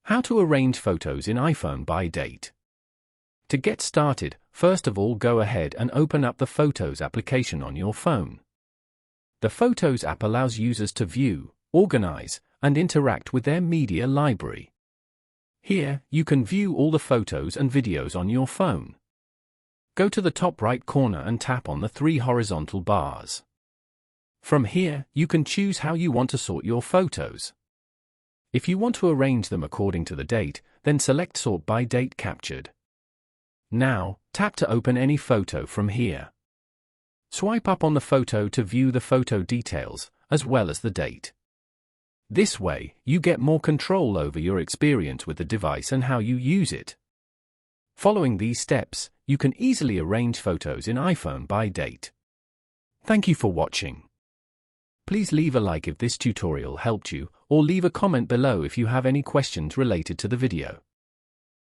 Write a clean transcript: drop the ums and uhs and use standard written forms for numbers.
How to arrange photos in iPhone by date. To get started, first of all go ahead and open up the Photos application on your phone. The Photos app allows users to view, organize, and interact with their media library. Here, you can view all the photos and videos on your phone. Go to the top right corner and tap on the 3 horizontal bars. From here, you can choose how you want to sort your photos. If you want to arrange them according to the date, then select Sort by Date Captured. Now, tap to open any photo from here. Swipe up on the photo to view the photo details, as well as the date. This way, you get more control over your experience with the device and how you use it. Following these steps, you can easily arrange photos in iPhone by date. Thank you for watching. Please leave a like if this tutorial helped you, or leave a comment below if you have any questions related to the video.